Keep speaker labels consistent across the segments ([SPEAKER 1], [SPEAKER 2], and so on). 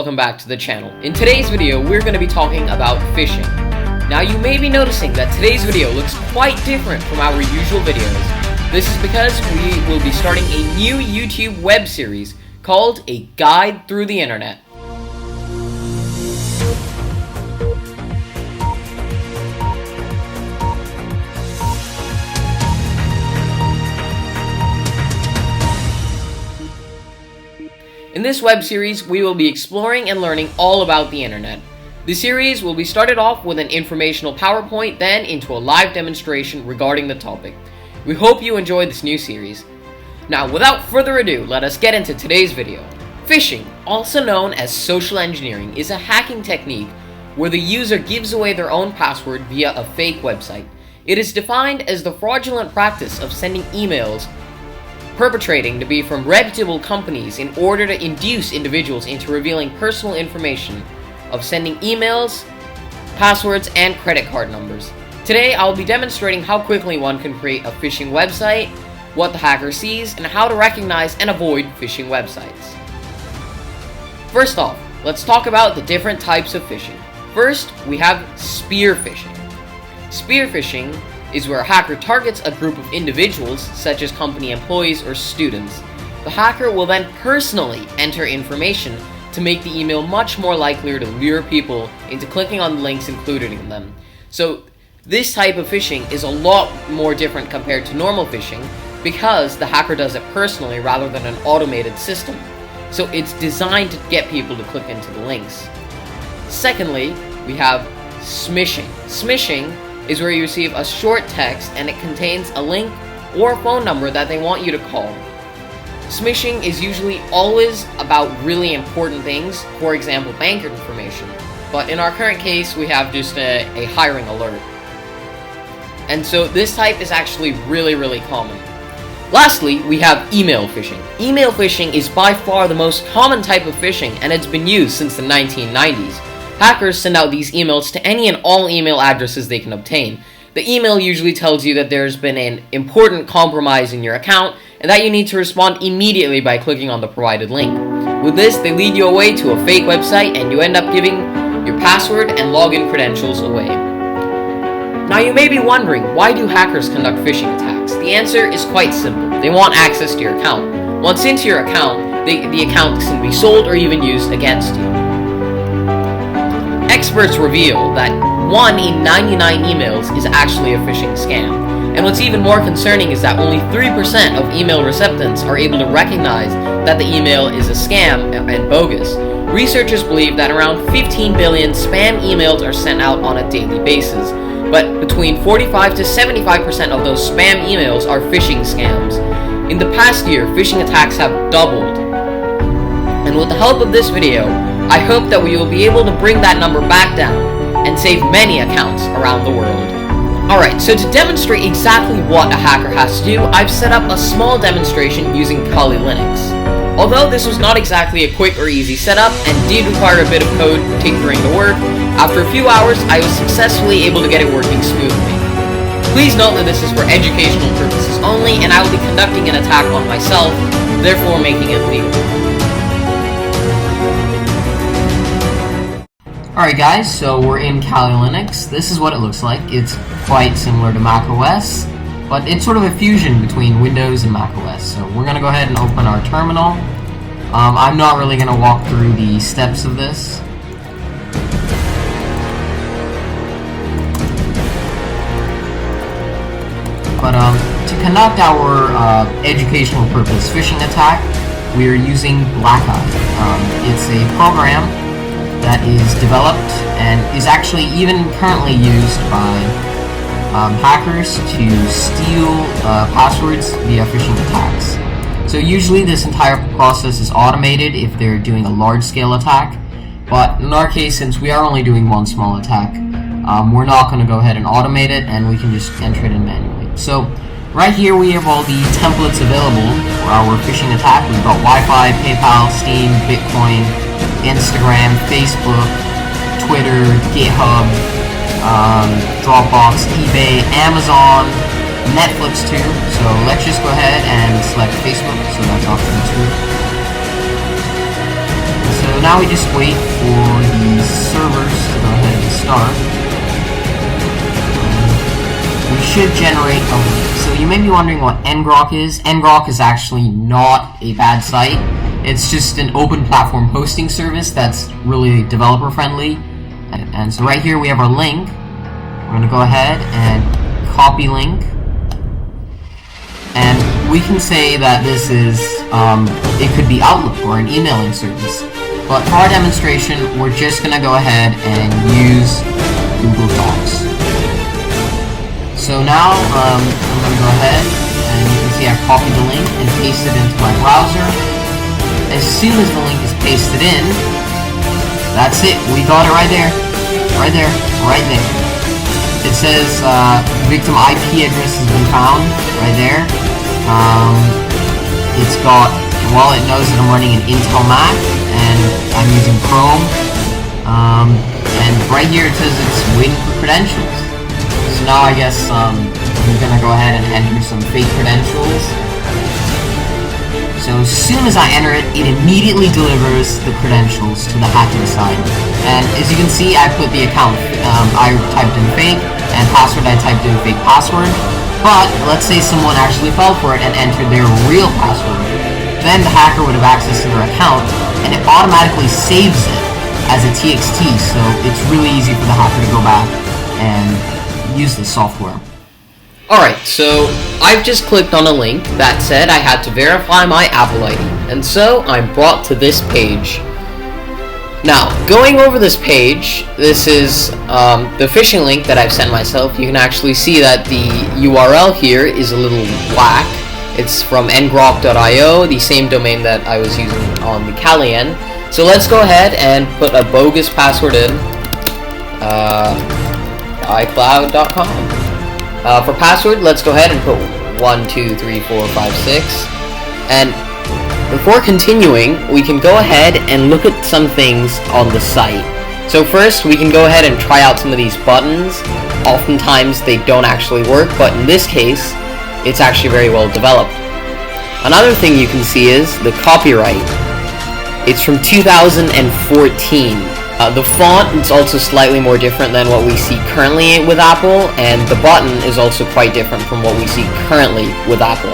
[SPEAKER 1] Welcome back to the channel. In today's video, we're going to be talking about phishing. Now, you may be noticing that today's video looks quite different from our usual videos. This is because we will be starting a new YouTube web series called A Guide Through the Internet. In this web series, we will be exploring and learning all about the internet. The series will be started off with an informational PowerPoint, then into a live demonstration regarding the topic. We hope you enjoy this new series. Now, without further ado, let us get into today's video. Phishing, also known as social engineering, is a hacking technique where the user gives away their own password via a fake website. It is defined as the fraudulent practice of sending emails perpetrating to be from reputable companies in order to induce individuals into revealing personal information of sending emails, passwords, and credit card numbers. Today, I'll be demonstrating how quickly one can create a phishing website, what the hacker sees, and how to recognize and avoid phishing websites. First off, let's talk about the different types of phishing. First, we have spear phishing. Spear phishing is where a hacker targets a group of individuals, such as company employees or students. The hacker will then personally enter information to make the email much more likely to lure people into clicking on the links included in them. So this type of phishing is a lot more different compared to normal phishing because the hacker does it personally rather than an automated system. So it's designed to get people to click into the links. Secondly, we have smishing. Smishing is where you receive a short text and it contains a link or a phone number that they want you to call. Smishing is usually always about really important things, for example, bank information. But in our current case, we have just a hiring alert. And so this type is actually really common. Lastly, we have email phishing. Email phishing is by far the most common type of phishing, and it's been used since the 1990s. Hackers send out these emails to any and all email addresses they can obtain. The email usually tells you that there's been an important compromise in your account and that you need to respond immediately by clicking on the provided link. With this, they lead you away to a fake website and you end up giving your password and login credentials away. Now, you may be wondering, why do hackers conduct phishing attacks? The answer is quite simple. They want access to your account. Once into your account, the account can be sold or even used against you. Experts reveal that 1 in 99 emails is actually a phishing scam. And what's even more concerning is that only 3% of email recipients are able to recognize that the email is a scam and bogus. Researchers believe that around 15 billion spam emails are sent out on a daily basis, but between 45 to 75% of those spam emails are phishing scams. In the past year, phishing attacks have doubled. And with the help of this video, I hope that we will be able to bring that number back down and save many accounts around the world. Alright, so to demonstrate exactly what a hacker has to do, I've set up a small demonstration using Kali Linux. Although this was not exactly a quick or easy setup and did require a bit of code tinkering to work, after a few hours I was successfully able to get it working smoothly. Please note that this is for educational purposes only, and I will be conducting an attack on myself, therefore making it legal. Alright guys, so we're in Kali Linux. This is what it looks like. It's quite similar to Mac OS, but it's sort of a fusion between Windows and Mac OS. So we're going to go ahead and open our terminal. I'm not really going to walk through the steps of this. But to conduct our educational purpose phishing attack, we are using Blackeye. It's a program that is developed and is actually even currently used by hackers to steal passwords via phishing attacks. So usually this entire process is automated if they're doing a large-scale attack, but in our case, since we are only doing one small attack, we're not going to go ahead and automate it, and we can just enter it in manually. So right here we have all the templates available for our phishing attack. We've got Wi-Fi, PayPal, Steam, Bitcoin, Instagram, Facebook, Twitter, GitHub, Dropbox, eBay, Amazon, Netflix too. So let's just go ahead and select Facebook. So that's option 2. So
[SPEAKER 2] now we just wait for the servers to go ahead and start. We should generate a link. So you may be wondering what ngrok is. ngrok is actually not a bad site. It's just an open platform hosting service that's really developer friendly. And so right here we have our link. We're going to go ahead and copy link. And we can say that this is, it could be Outlook or an emailing service. But for our demonstration, we're just going to go ahead and use Google Docs. So now, I'm going to go ahead, and you can see I've copied the link and pasted it into my browser. As soon as the link is pasted in, that's it. We got it right there. Right there. Right there. It says, victim IP address has been found. Right there. It's got, well, it knows that I'm running an Intel Mac, and I'm using Chrome. And right here it says it's waiting for credentials. So now I guess, I'm gonna go ahead and enter some fake credentials. So as soon as I enter it, it immediately delivers the credentials to the hacking side. And as you can see, I put the account, I typed in fake, and password I typed in fake password. But let's say someone actually fell for it and entered their real password. Then the hacker would have access to their account, and it automatically saves it as a TXT, so it's really easy for the hacker to go back and use the software.
[SPEAKER 1] Alright, so I've just clicked on a link that said I had to verify my Apple ID, and so I'm brought to this page. Now, going over this page, this is the phishing link that I've sent myself. You can actually see that the URL here is a little whack. It's from ngrok.io, the same domain that I was using on the Calian. So let's go ahead and put a bogus password in, iCloud.com. For password, let's go ahead and put 1, 2, 3, 4, 5, 6, and before continuing, we can go ahead and look at some things on the site. So first, we can go ahead and try out some of these buttons. Oftentimes, they don't actually work, but in this case, it's actually very well developed. Another thing you can see is the copyright. It's from 2014. The font is also slightly more different than what we see currently with Apple, and the button is also quite different from what we see currently with Apple.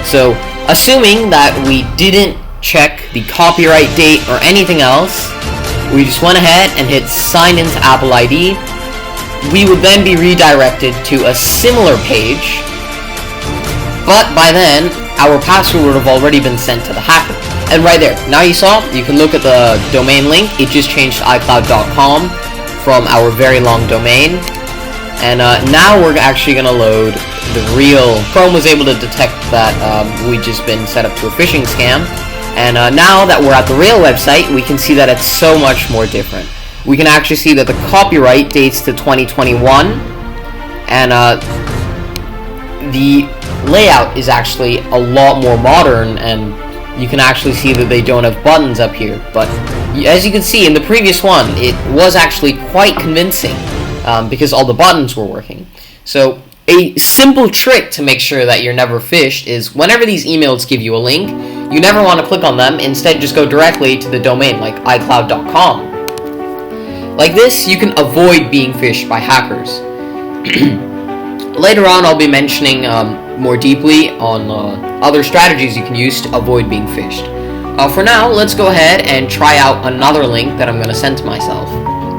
[SPEAKER 1] So, assuming that we didn't check the copyright date or anything else, we just went ahead and hit sign into Apple ID. We would then be redirected to a similar page, but by then, our password would have already been sent to the hacker. And right there, now you saw, you can look at the domain link. It just changed to iCloud.com from our very long domain. And now we're actually going to load the real. Chrome was able to detect that we'd just been set up to a phishing scam. And now that we're at the real website, we can see that it's so much more different. We can actually see that the copyright dates to 2021. And the layout is actually a lot more modern, and you can actually see that they don't have buttons up here. But as you can see in the previous one, it was actually quite convincing because all the buttons were working. So a simple trick to make sure that you're never phished is whenever these emails give you a link, you never want to click on them. Instead, just go directly to the domain like iCloud.com. Like this, you can avoid being phished by hackers. Later on, I'll be mentioning more deeply on other strategies you can use to avoid being phished. For now, let's go ahead and try out another link that I'm going to send to myself.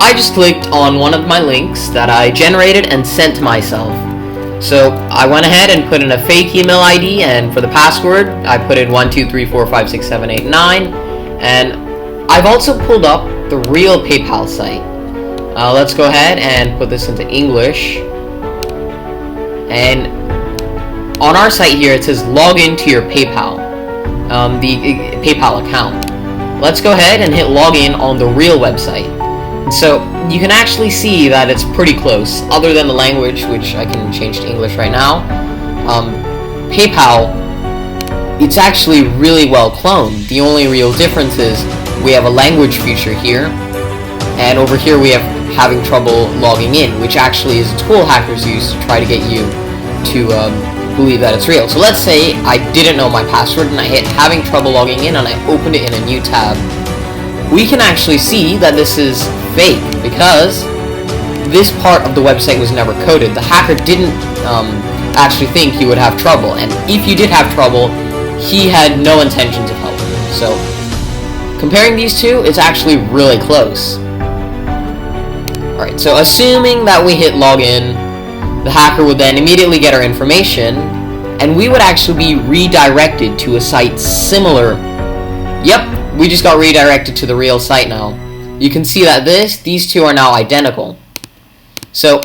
[SPEAKER 1] I just clicked on one of my links that I generated and sent to myself. So I went ahead and put in a fake email ID, and for the password, I put in 1, 2, 3, 4, 5, 6, 7, 8, 9. And I've also pulled up the real PayPal site. Let's go ahead and put this into English. And on our site here, it says log into your PayPal, the PayPal account. Let's go ahead and hit login on the real website. So you can actually see that it's pretty close, other than the language, which I can change to English right now. PayPal, it's actually really well cloned. The only real difference is we have a language feature here, and over here we have having trouble logging in, which actually is a tool hackers use to try to get you to believe that it's real. So let's say I didn't know my password and I hit having trouble logging in and I opened it in a new tab. we can actually see that this is fake because this part of the website was never coded. The hacker didn't actually think he would have trouble, and if you did have trouble, he had no intentions of helping you. So, comparing these two, it's actually really close. Alright, so assuming that we hit login, the hacker would then immediately get our information, and we would actually be redirected to a site similar. Yep, we just got redirected to the real site now. You can see that these two are now identical. So,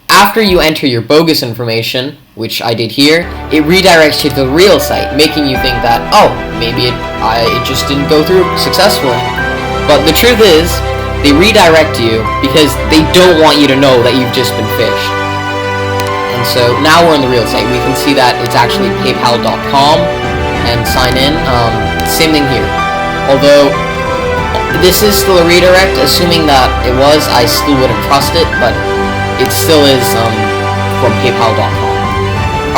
[SPEAKER 1] after you enter your bogus information, which I did here, it redirects you to the real site, making you think that, oh, maybe it just didn't go through successfully. But the truth is, they redirect you because they don't want you to know that you've just been phished. And so now we're on the real site. We can see that it's actually paypal.com and sign in. Same thing here. Although this is still a redirect, assuming that it was, I still wouldn't trust it, but it still is from paypal.com.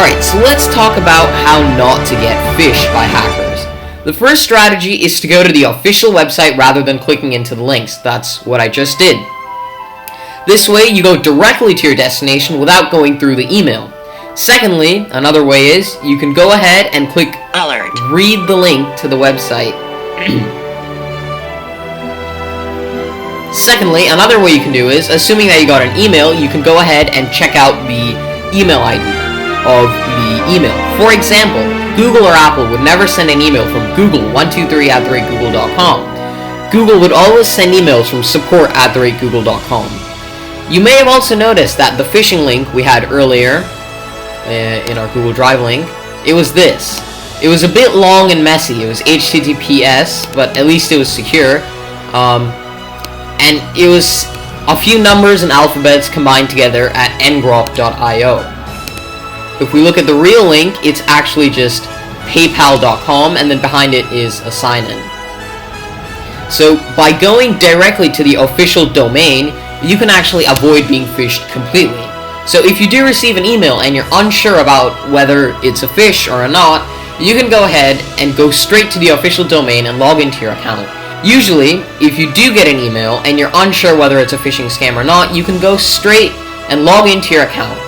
[SPEAKER 1] Alright, so let's talk about how not to get phished by hackers. The first strategy is to go to the official website rather than clicking into the links. That's what I just did. This way, you go directly to your destination without going through the email. Secondly, another way is, you can go ahead and click Alert. Read the link to the website. Secondly, another way you can do is, assuming that you got an email, you can go ahead and check out the email ID of the email. For example, Google or Apple would never send an email from google123@google.com. Google would always send emails from support@google.com. You may have also noticed that the phishing link we had earlier in our Google Drive link, it was this. It was a bit long and messy. It was HTTPS, but at least it was secure. And it was a few numbers and alphabets combined together at ngrok.io. If we look at the real link, it's actually just paypal.com, and then behind it is a sign-in. So by going directly to the official domain, you can actually avoid being phished completely. So if you do receive an email and you're unsure about whether it's a phish or not, you can go ahead and go straight to the official domain and log into your account. Usually, if you do get an email and you're unsure whether it's a phishing scam or not, you can go straight and log into your account.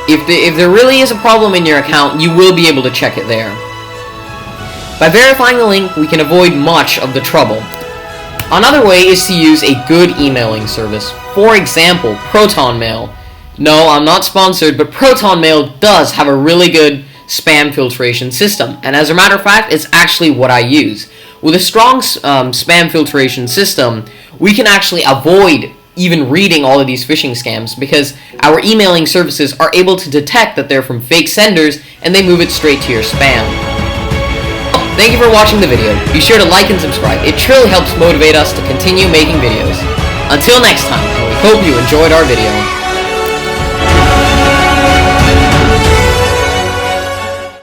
[SPEAKER 1] If there really is a problem in your account, you will be able to check it there. By verifying the link, we can avoid much of the trouble. Another way is to use a good emailing service. For example, Proton Mail. No, I'm not sponsored, but Proton Mail does have a really good spam filtration system, and as a matter of fact, it's actually what I use. With a strong spam filtration system, we can actually avoid even reading all of these phishing scams because our emailing services are able to detect that they're from fake senders and they move it straight to your spam. Thank you for watching the video. Be sure to like and subscribe. It truly helps motivate us to continue making videos. Until next time, we hope you enjoyed our video.